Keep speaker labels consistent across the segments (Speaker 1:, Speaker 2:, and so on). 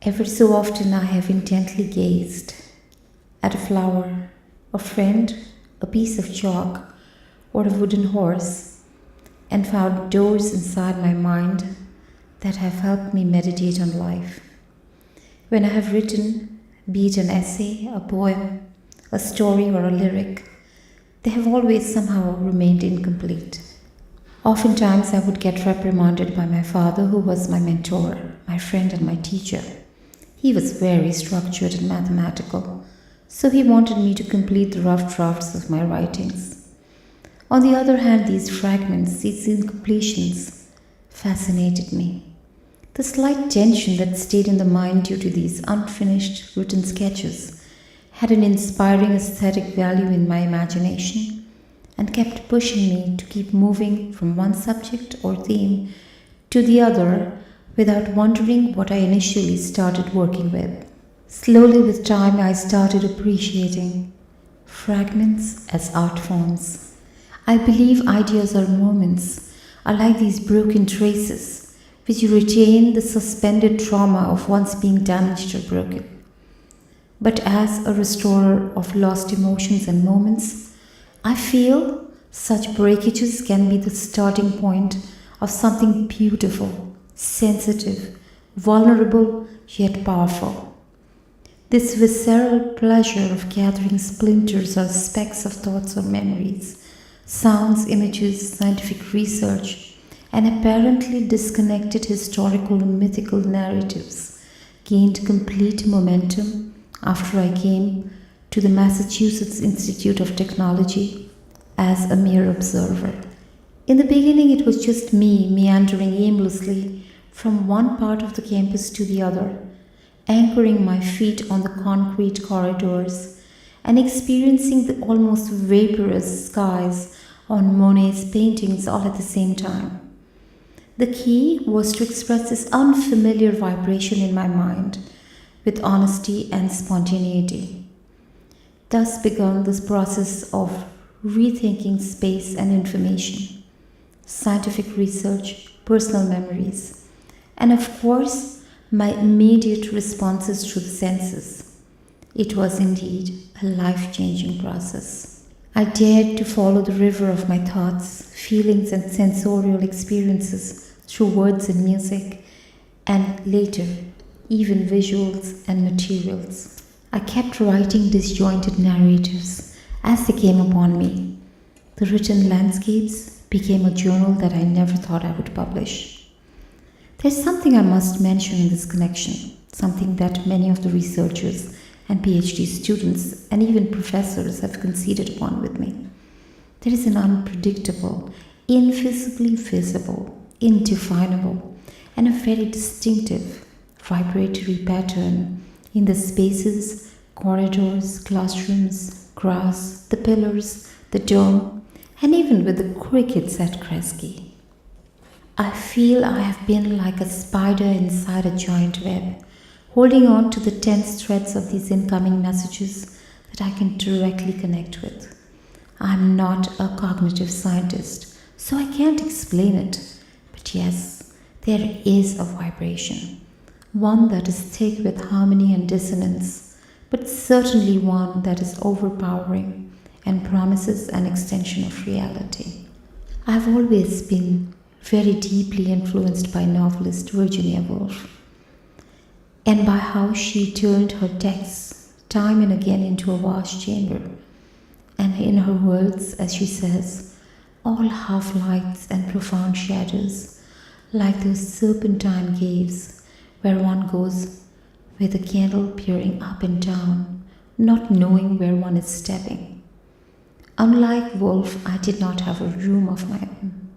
Speaker 1: Every so often I have intently gazed at a flower, a friend, a piece of chalk, or a wooden horse, and found doors inside my mind that have helped me meditate on life. When I have written, be it an essay, a poem, a story, or a lyric, they have always somehow remained incomplete. Oftentimes, I would get reprimanded by my father, who was my mentor, my friend, and my teacher. He was very structured and mathematical, so he wanted me to complete the rough drafts of my writings. On the other hand, these fragments, these incompletions, fascinated me. The slight tension that stayed in the mind due to these unfinished written sketches had an inspiring aesthetic value in my imagination and kept pushing me to keep moving from one subject or theme to the other without wondering what I initially started working with. Slowly, with time, I started appreciating fragments as art forms. I believe ideas or moments are like these broken traces which retain the suspended trauma of once being damaged or broken. But as a restorer of lost emotions and moments, I feel such breakages can be the starting point of something beautiful, sensitive, vulnerable, yet powerful. This visceral pleasure of gathering splinters or specks of thoughts or memories, sounds, images, scientific research, and apparently disconnected historical and mythical narratives gained complete momentum after I came to the Massachusetts Institute of Technology as a mere observer. In the beginning, it was just me meandering aimlessly from one part of the campus to the other, anchoring my feet on the concrete corridors and experiencing the almost vaporous skies on Monet's paintings all at the same time. The key was to express this unfamiliar vibration in my mind with honesty and spontaneity. Thus began this process of rethinking space and information, scientific research, personal memories, and of course, my immediate responses to the senses. It was indeed a life changing process. I dared to follow the river of my thoughts, feelings, and sensorial experiences through words and music, and later, even visuals and materials. I kept writing disjointed narratives as they came upon me. The written landscapes became a journal that I never thought I would publish. There's something I must mention in this connection, something that many of the researchers and PhD students and even professors have conceded upon with me. There is an unpredictable, invisibly visible, indefinable, and a very distinctive vibratory pattern in the spaces, corridors, classrooms, grass, the pillars, the dome, and even with the crickets at Kresge. I feel I have been like a spider inside a giant web, holding on to the tense threads of these incoming messages that I can directly connect with. I'm not a cognitive scientist, so I can't explain it. But yes, there is a vibration, one that is thick with harmony and dissonance, but certainly one that is overpowering and promises an extension of reality. I've always been very deeply influenced by novelist Virginia Woolf and by how she turned her texts time and again into a vast chamber. And in her words, as she says, all half lights and profound shadows, like those serpentine caves where one goes with a candle peering up and down, not knowing where one is stepping. Unlike Woolf, I did not have a room of my own.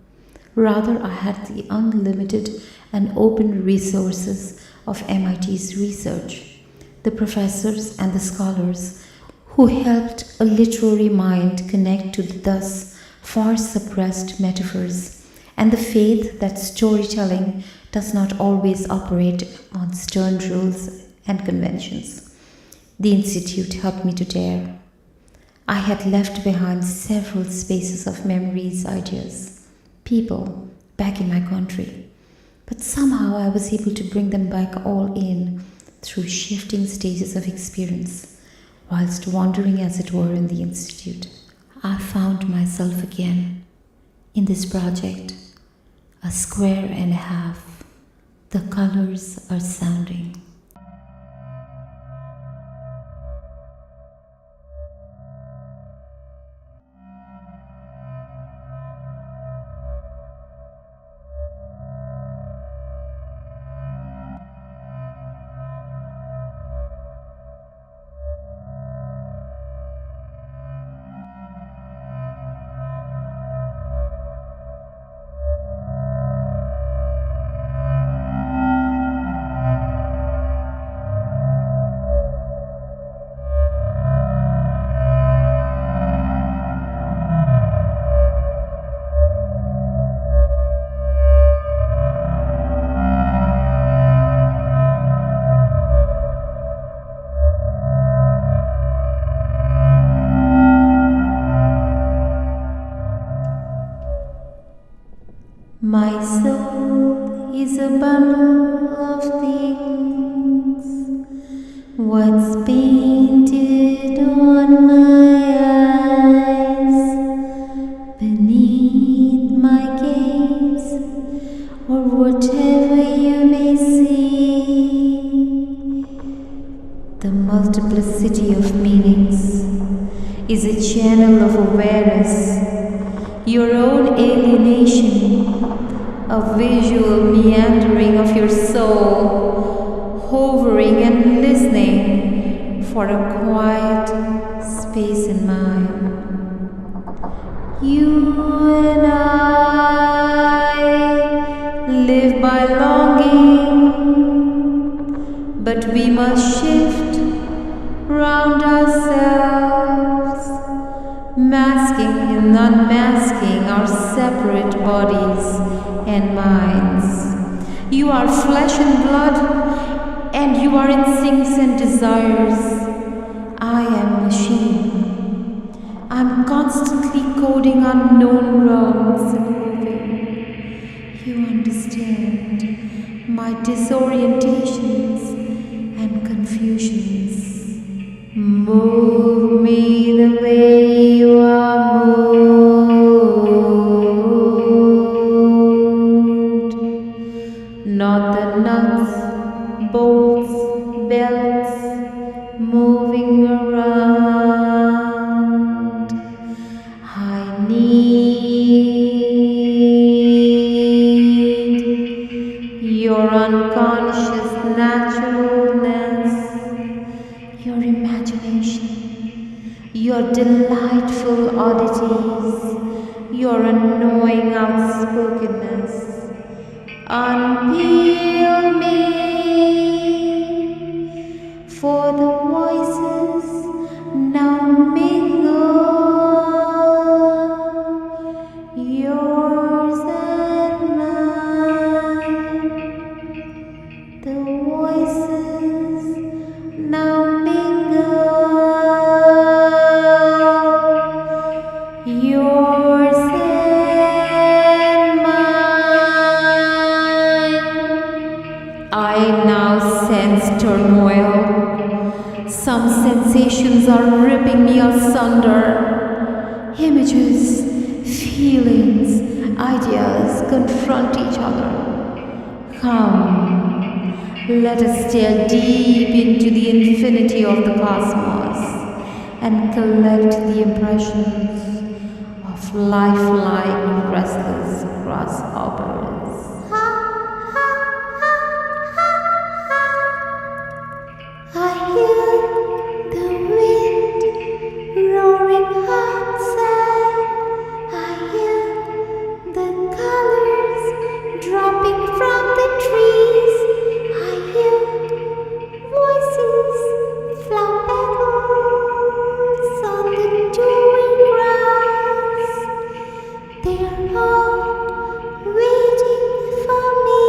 Speaker 1: Rather, I had the unlimited and open resources of MIT's research, the professors and the scholars who helped a literary mind connect to the thus far suppressed metaphors, and the faith that storytelling does not always operate on stern rules and conventions. The Institute helped me to dare. I had left behind several spaces of memories, ideas, people back in my country, but somehow I was able to bring them back all in through shifting stages of experience, whilst wandering as it were in the institute. I found myself again in this project, a square and a half. The colors are sounding. My soul is a bundle of things, what's painted on my eyes, beneath my gaze, or whatever you may see. The multiplicity of meanings is a channel of awareness, your own alienation, a visual meandering of your soul, hovering and listening for a quiet space in mind. You and I live by longing, but we must shift round ourselves, masking and unmasking our separate bodies and minds. You are flesh and blood, and you are instincts and desires. I am machine. I'm constantly coding unknown realms and moving. You understand my disorientations and confusions. Move me the way you are moved, not the nuts, bolts, belts moving around. I need your unconscious naturalness, your imagination, your delightful oddities, your annoying outspokenness. Unpeel me, for the voices now mingle, yours and mine. The voices now yours and mine. I now sense turmoil. Some sensations are ripping me asunder. Images, feelings, ideas confront each other. Come, let us stare deep into the infinity of the cosmos and collect the impressions of lifelike restless grasshoppers. I hear the wind roaring outside. I hear the colors dropping from the trees. I hear voices, flower petals on the dewy grass. They are all waiting for me.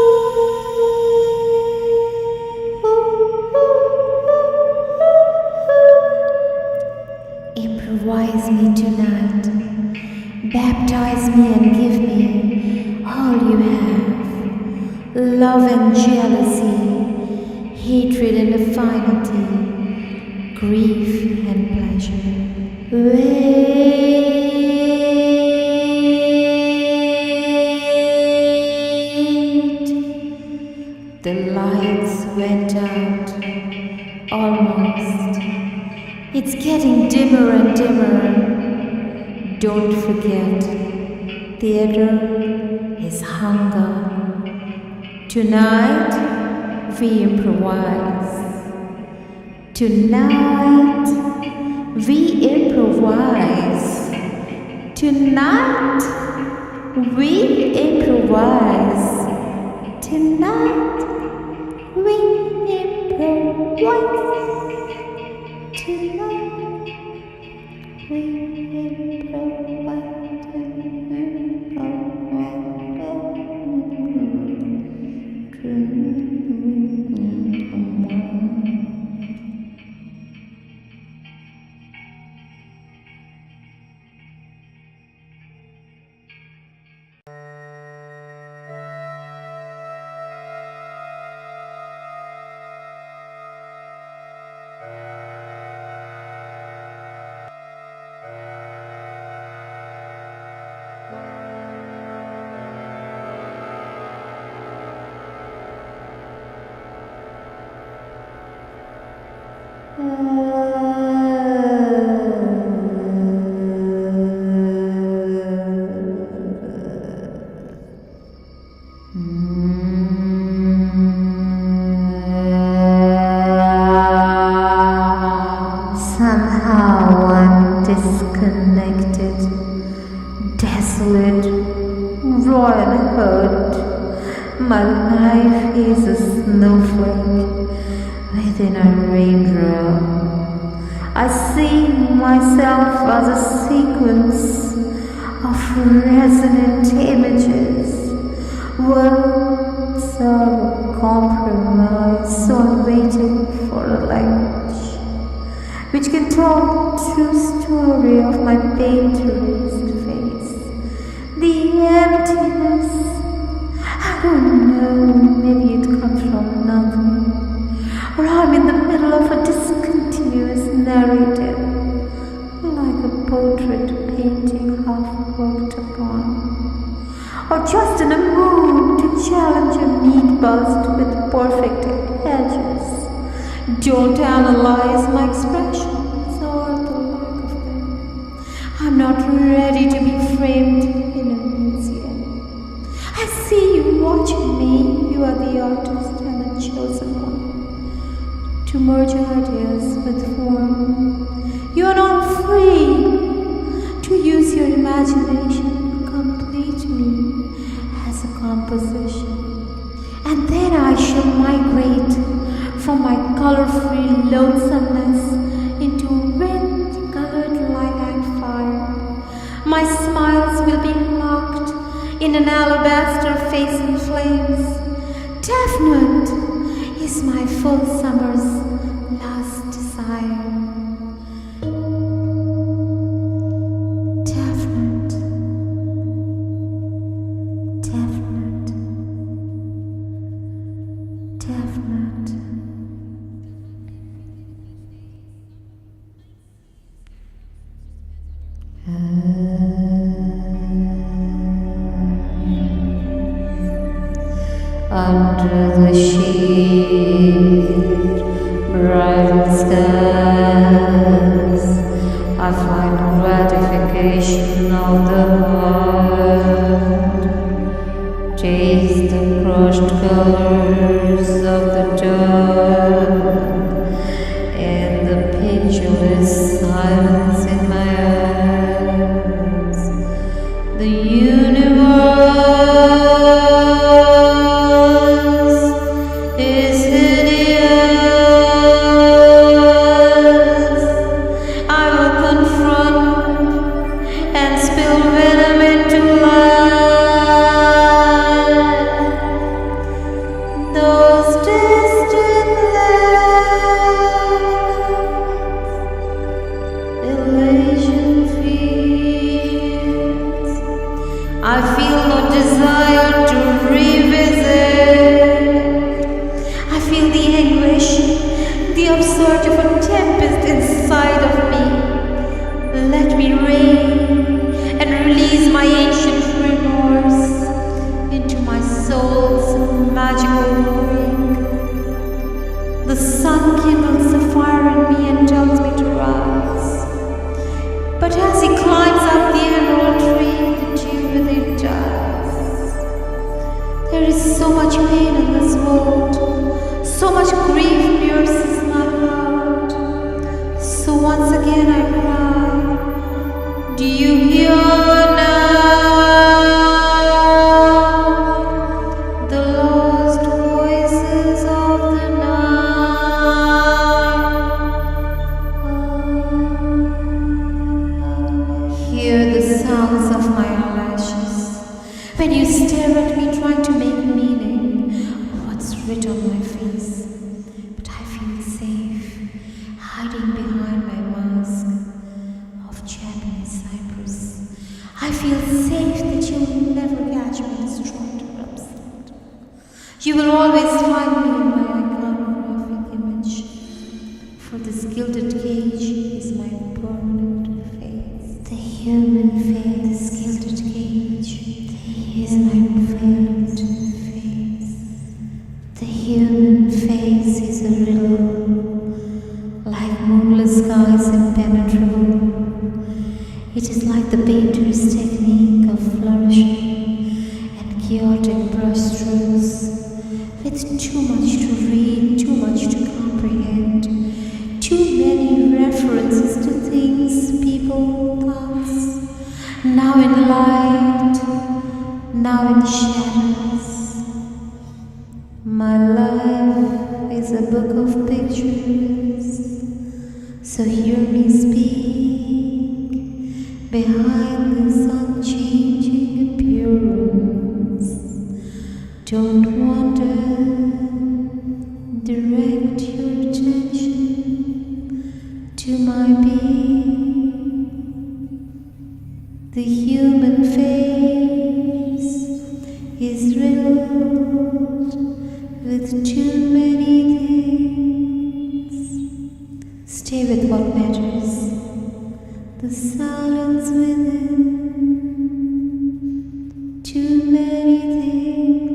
Speaker 1: Improvise me tonight. Baptize me and give me all you have. Love and jealousy, hatred and affinity, grief and pleasure. Wait. The lights went out. Almost. It's getting dimmer and dimmer. Don't forget, theater is hunger. Tonight, we improvise. Tonight, we improvise. Tonight, we improvise. Tonight, we improvise. Tonight, we Somehow I'm disconnected, desolate, royal hurt. My life is a snowflake within a raindrop. I see myself as a sequence of resonant images. Words are a compromise, so I'm waiting for a language which can tell the true story of my pain-traced face. The emptiness, I don't know, maybe it comes from nothing. Or I'm in the middle of a discontinuous narrative, like a portrait painting half worked upon. Or just in a mood to challenge a neat bust with perfect edges. Don't analyze my expressions or the lack of them. I'm not ready to be framed in a museum. I see you watching me. You are the artist and the chosen one to merge ideas with form. You are not free to use your imagination. Complete me as a composition, and then I shall migrate from my color-free lonesomeness into wind-colored lilac fire. My smiles will be locked in an alabaster face in flames. Definite is my full summer's last desire. Definite, definite, definite. Under the shade, bridal skies, I find gratification of the heart. Taste the crushed colors of the dawn, and the pictureless silence in my eyes. The universe is hideous. I will confront and spill venom into life. No is so much pain in this world, so much grief pierces my heart. So once again I cry, do you hear now the lost voices of the night? Hear the sounds of my eyelashes when you stare at me trying to make meaning of what's written on my face. But I feel safe, hiding behind my mask of Japanese cypress. I feel safe that you will never catch me distraught or upset. You will always find me in my iconographic image, for this gilded cage is my permanent face. The human face, this gilded cage, is my permanent face. The human face is a riddle, like moonless skies impenetrable. It is like the painter's technique of flourishing and chaotic brushstrokes, with too much to read, too much to comprehend, too many references to things, people, thoughts, now in light, now in shadows. My life is a book of pictures, so hear me speak behind this unchanging appearance. Don't wander, direct your attention to my being. The human face is riddled with too many things. Stay with what matters, the silence within. Too many things.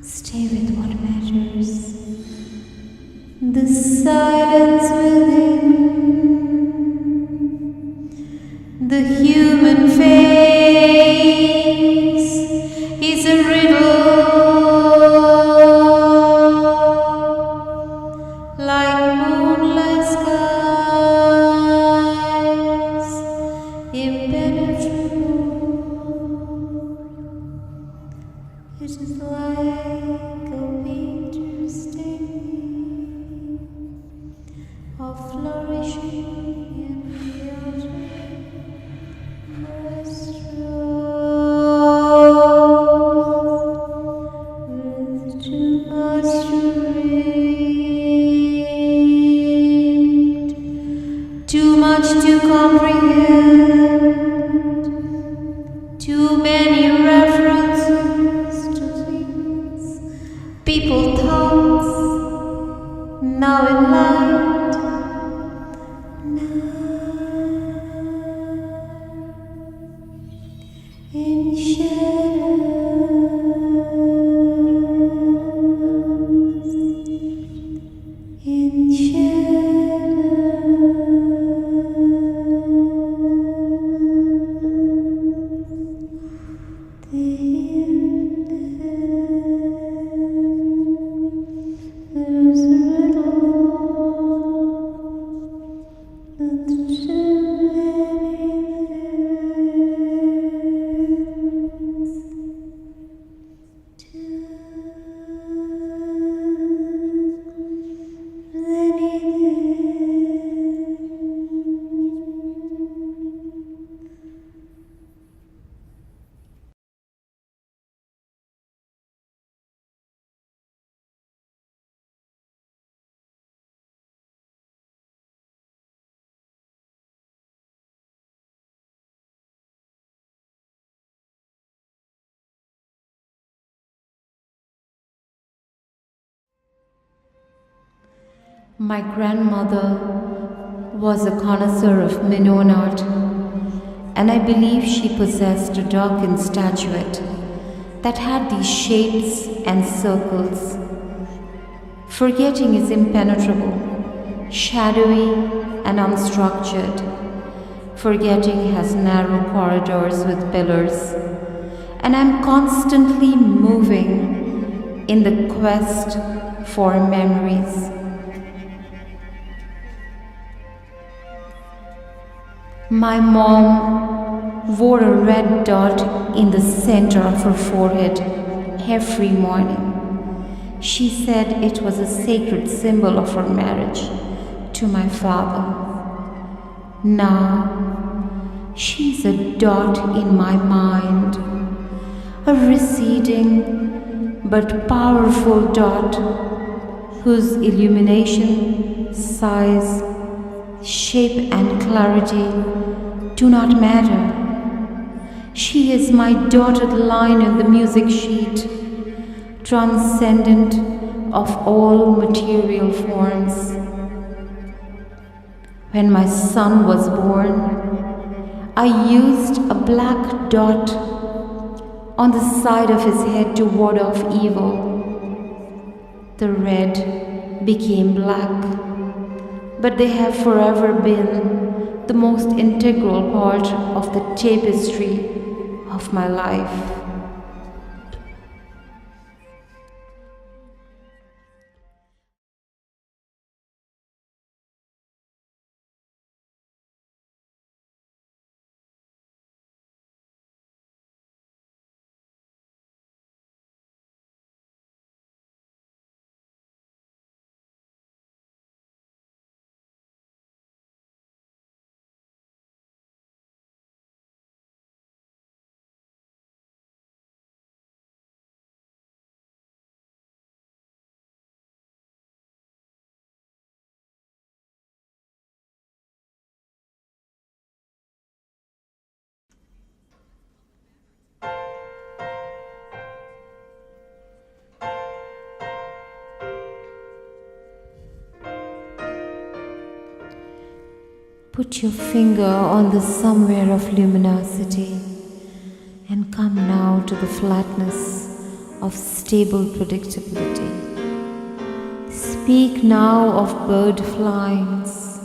Speaker 1: Stay with what matters, the silence within. The human face is a riddle, like moonless skies, impenetrable. It is like a painter's technique of flourishing and chaotic. Too much to comprehend, too many references to things, people, thoughts, now in light, now in shadows, in shadows. My grandmother was a connoisseur of Minoan art, and I believe she possessed a darkened statuette that had these shapes and circles. Forgetting is impenetrable, shadowy and unstructured. Forgetting has narrow corridors with pillars, and I'm constantly moving in the quest for memories. My mom wore a red dot in the center of her forehead every morning. She said it was a sacred symbol of her marriage to my father. Now, she's a dot in my mind, a receding but powerful dot whose illumination, size, shape and clarity do not matter. She is my dotted line in the music sheet, transcendent of all material forms. When my son was born, I used a black dot on the side of his head to ward off evil. The red became black, but they have forever been the most integral part of the tapestry of my life. Put your finger on the somewhere of luminosity and come now to the flatness of stable predictability. Speak now of bird flyings,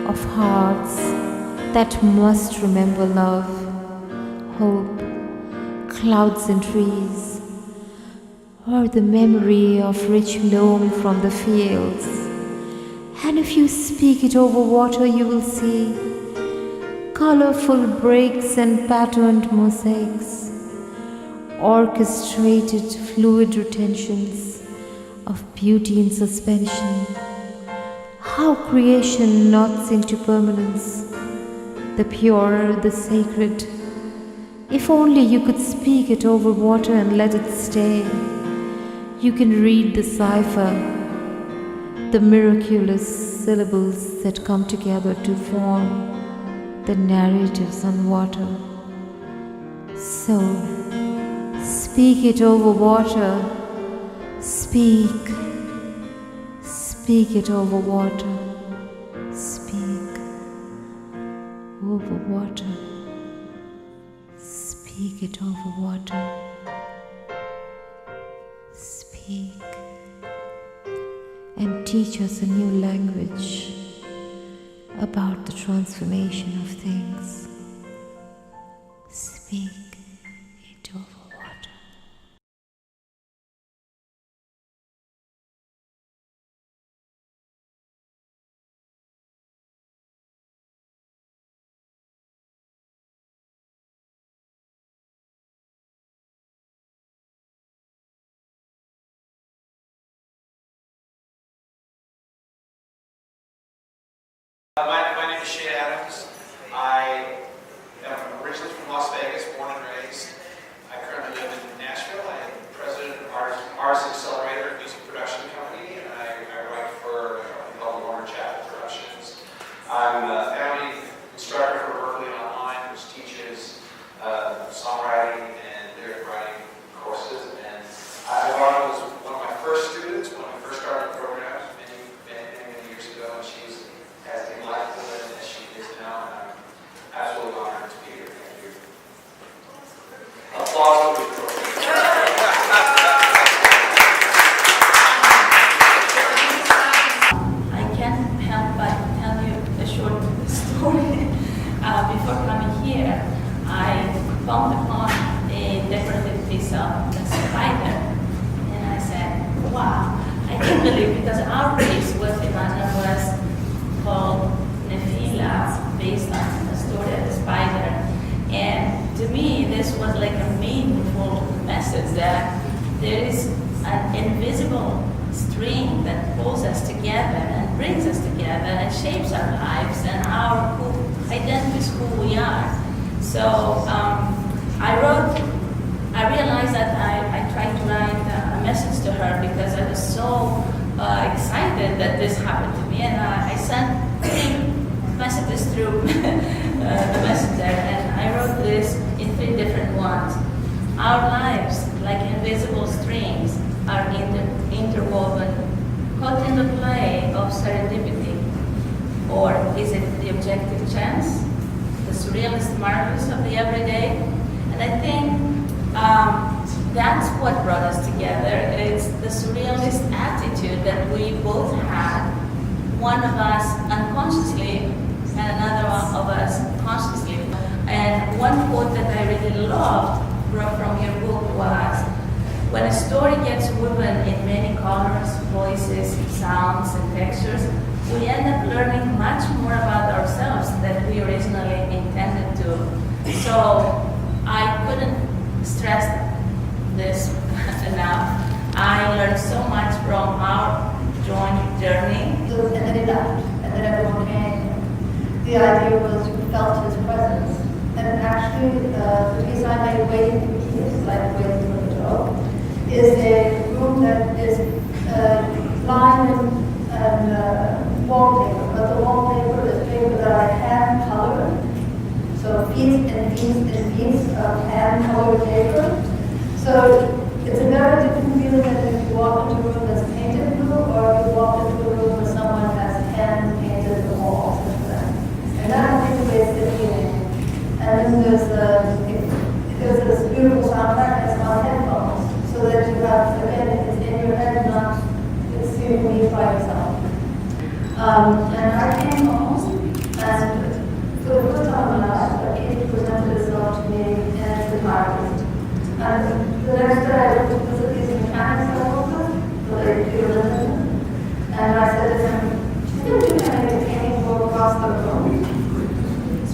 Speaker 1: of hearts that must remember love, hope, clouds and trees, or the memory of rich loam from the fields. And if you speak it over water, you will see colorful breaks and patterned mosaics, orchestrated fluid retentions of beauty in suspension. How creation knots into permanence, the pure, the sacred. If only you could speak it over water and let it stay, you can read the cipher, the miraculous syllables that come together to form the narratives on water. So, speak it over water, speak it over water, speak over water, speak it over water, speak. And teach us a new language about the transformation of things. Speak it over water.
Speaker 2: My name is Shane Adams. I am originally from Las Vegas, born and raised. I currently live in Nashville. I am president of Ars Accelerator, a music production company, and I write for a company called Warner Chappell Productions. I'm a family instructor for Berkeley Online, which teaches songwriting and lyric writing courses. And Ivana was one of my first students when we first started the program many years ago, and she's as delightful as she is now, and I'm absolutely honored to be here. Thank you. Applause will be appropriate.
Speaker 3: I can't help but tell you a short story. Before coming here, I found upon the was like a meaningful message that there is an invisible string that pulls us together and brings us together and shapes our lives and our identities, who we are. So I realized that I tried to write a message to her because I was so excited that this happened to me, and I sent 3 messages through the messenger, and I wrote this in 3 different ones. Our lives, like invisible strings, are interwoven, caught in the play of serendipity. Or is it the objective chance, the surrealist marvels of the everyday? And I think that's what brought us together. It's the surrealist attitude that we both had, one of us unconsciously and another one of us consciously. And one quote that I really loved from your book was, when a story gets woven in many colors, voices, sounds, and textures, we end up learning much more about ourselves than we originally intended to. So I couldn't stress this enough. I learned so much from our joint journey.
Speaker 4: And then he left, and then everyone came. The idea was you felt his presence. And actually, the piece I made, Waiting for Keys, like Waiting for the Dog, is a room that is lined and wallpaper, but the wallpaper is paper that I hand colored. So beads and beads and beads of hand colored paper. So it's a very different feeling than if you walk into a room that's painted blue, or if you walk into a room where someone has hand painted the walls and that. And that activates the feeling. And then there's this beautiful soundtrack that's on headphones, so that you have, again, it's in your head, not it's you me by yourself. And I came home, and for the first time in my life, a kid presented itself to me as the artist. And the next day I went to visit these mechanics I work with, so they do listen. And I said to him, she's going to do any painting go across the room.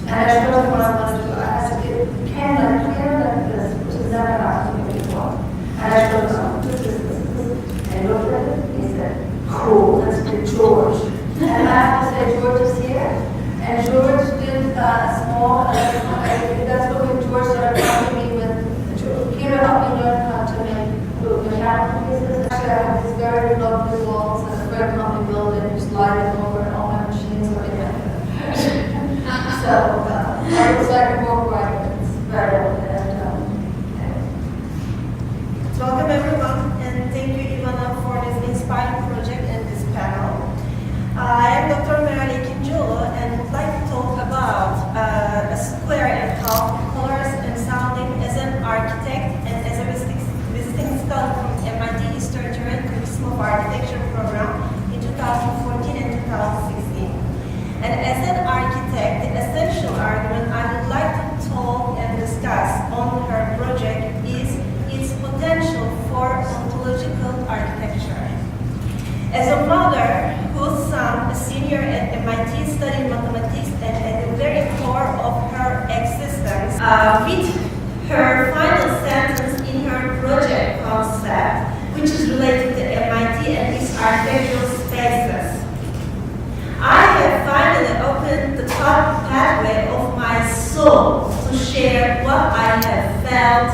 Speaker 4: And I showed him what I wanted to do. I had to get can like this, which is never happened to me before. And I showed him, this. And he looked at it, and he said, cool, let's get George. And I have to say, George is here. And George did a small, that's what George started helping me with. Here helped me learn how to make mechanical pieces. Actually, I have these very lovely walls in a very comfy building, just lighting over, and all my machines are in it. So, I was like a walk right, it's very old.
Speaker 5: Welcome everyone, and thank you Ivana for this inspiring project and this panel. I am Dr. Meral Ekincoğlu and would like to talk about a square and half colors and sounding as an architect and as a visiting scholar from MIT History and Criticism of Architecture program in 2014 and 2016. And as an architect, the essential argument I would like to talk and discuss on her project is its potential for ontological architecture. As a mother whose son, a senior at MIT, studied mathematics and at the very core of her existence, with her final sentence in her project concept, which is related to MIT and its architectural spaces, I have finally opened the pathway of my soul to share what I have felt,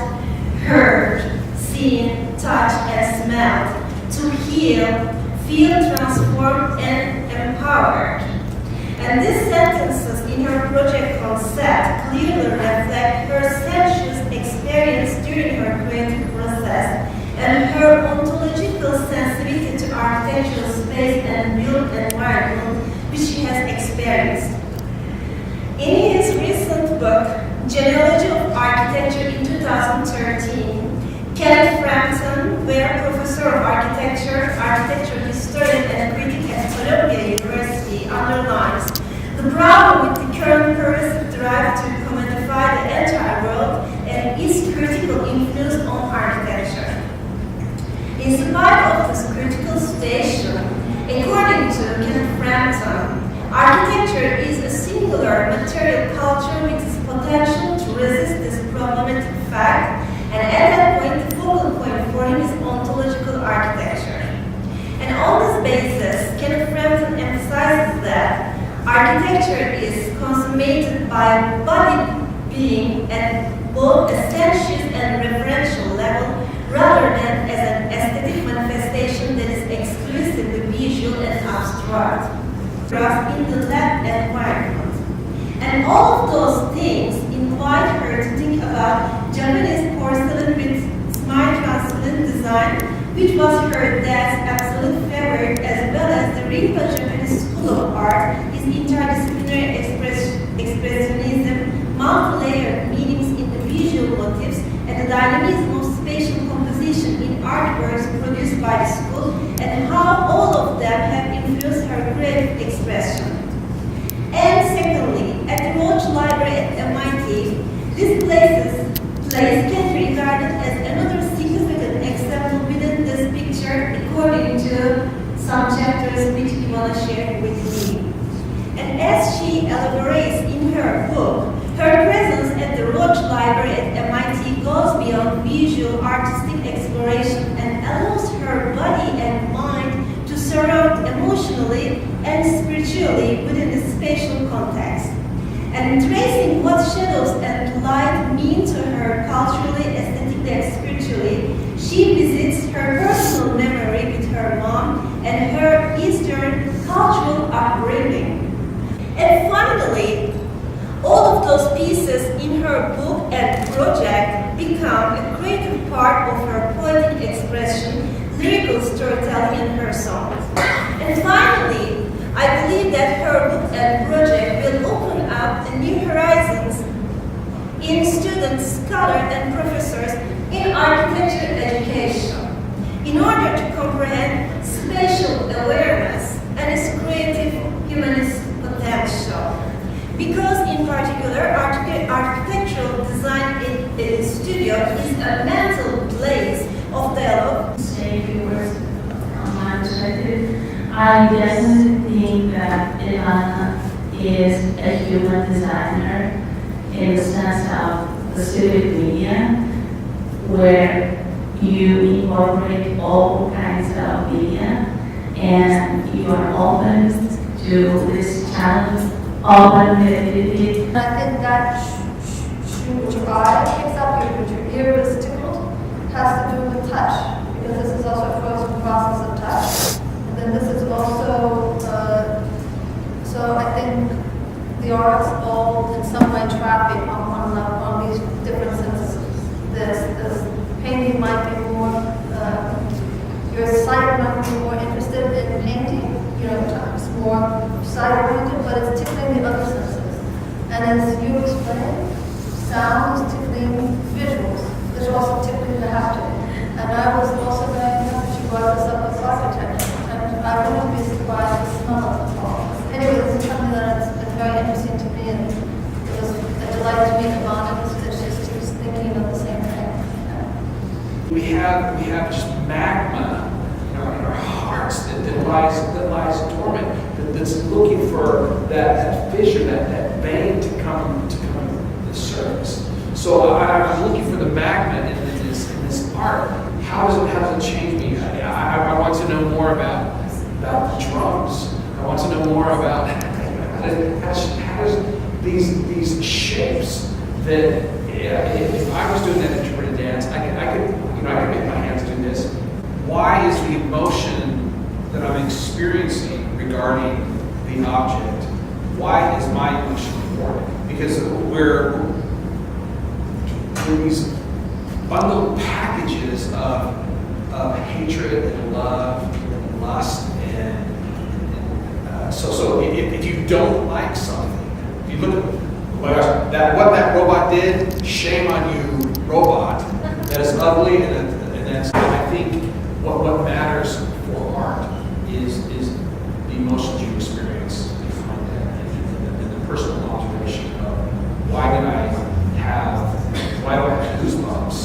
Speaker 5: heard, seen, touched, and smelled, to heal, feel transformed, and empowered. And these sentences in her project concept clearly reflect her sensuous experience during her creative process and her ontological sensitivity to architectural space and built environment which she has experienced. In his recent book, Genealogy of Architecture in 2013, Kenneth Frampton, where professor of architecture, architecture historian and critic at Columbia University, underlines the problem with the current progressive drive to commodify the entire world and its critical influence on architecture. In spite of this critical station, according to Kenneth Frampton, architecture is a singular material culture with its potential to resist this problematic fact basis, Kenneth Frampton emphasizes that architecture is consummated by body being at both a sensuous and referential level, rather than as an aesthetic manifestation that is exclusively visual and abstract, in the lab environment. And all of those things invite her to think about Japanese porcelain with semi-transparent design, which was her dad's absolute favorite, as well as the Rinpa Japanese School of Art, his interdisciplinary expressionism, multi-layered meanings in the visual motifs, and the dynamism of spatial composition in artworks produced by the school, and how all of them have influenced her creative expression. And secondly, at the Roach Library at MIT, this place can be regarded as another significant example within this picture, according to some chapters which Ivana shared with me. And as she elaborates in her book, her presence at the Roach Library at MIT goes beyond visual artistic exploration and allows her body and mind to surround emotionally and spiritually within a spatial context. And tracing what shadows and light mean to her culturally, aesthetically, and spiritually, she visits her personal memory with her mom and her Eastern cultural upbringing. And finally, all of those pieces in her book and project become a creative part of her poetic expression, lyrical storytelling, and her songs. And finally, I believe that her book and project will open up new horizons in students, scholars, and professors in architecture education in order to comprehend spatial awareness and its creative humanist potential. Because in particular, architectural design in a studio is a mental place of dialogue.
Speaker 3: Say a few words from my perspective. I definitely think that Ivana is a human designer in the sense of the civic media, where you incorporate all kinds of media and you are open to this challenge, open creativity.
Speaker 4: And I think that which your eye picks up, which your ear is tickled, has to do with touch, because this is also a frozen process of touch. And then this is also, so I think the arts all in some way trapping on these different senses. This painting might be more, your sight might be more interested in painting, it's more sight-oriented, but it's tickling the other senses. And as you explained, sound is tickling visuals. There's also tickling the haptic. And I was also very happy she brought this up with architecture. And I wouldn't be surprised to smell it at all. Anyway, this is something that's been very interesting to me, and it was a delight to meet Ivana, because she's thinking of the same thing.
Speaker 2: We have just magma in our hearts that lies dormant, that's looking for that fissure, that vein to come to the surface. So I'm looking for the magma in this art. How does it change me? I want to know more about the drums. I want to know more about how does these shapes that if I was doing that interpretive dance, I could make my hands do this. Why is the emotion that I'm experiencing regarding the object, why is my emotion important? Because we're these bundled packages of hatred and love and lust and so if you don't like something, if you look at what that robot did, shame on you, robot. That is ugly, and that's. I think what matters for art is the emotions you experience behind that, and the personal observation of why do I have goosebumps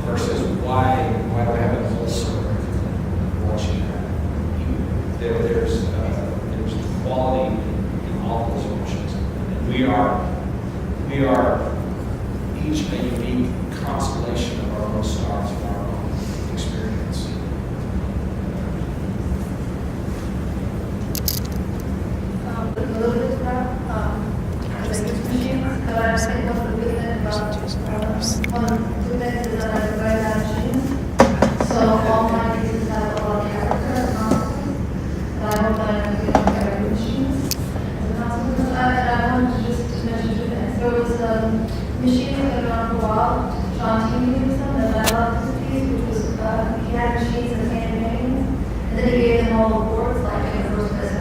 Speaker 2: versus why do I have an ulcer watching that. There's quality in all those emotions, and we are each a unique constellation of our own stars in our own experience.
Speaker 4: two things is that I'm very bad machines. So all my pieces have a lot of character and consequence. And I hope that I'm going to be very machines. And I wanted to just mention two things. There was machines that had been around for a while. Sean Teamy used them, and I loved his piece, which was he had machines and campaigns, and then he gave them all awards, like in the first best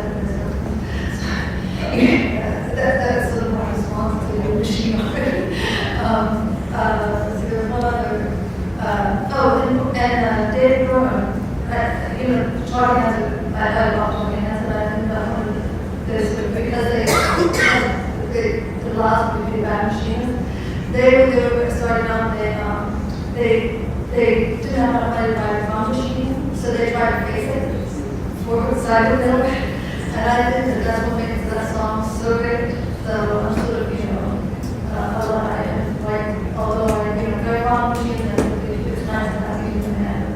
Speaker 4: and that's sort of my response to the machine already. So there was one other, David Berman, Charlie has I love Charlie has I think that one of this, because the last would be bad machines. They were starting out, they didn't have enough money to buy a drum machine, so they tried to fix it forward side a little bit. And I think that that's what makes that song so great. So I'm sort of, like, although I, very wrong machine, and it's nice to have you in the hand.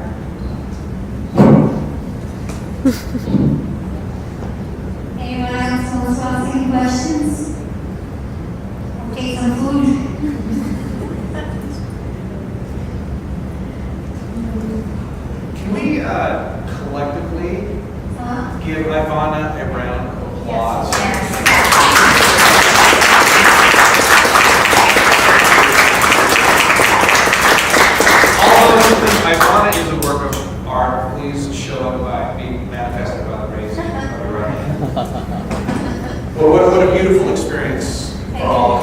Speaker 6: Anyone else wants to ask any questions? Or take some food?
Speaker 2: Can we collectively give Ivana a round of applause? All those who think Ivana is a work of art, please show up by being manifested by the raising of your right hand. Well, what a beautiful experience for all of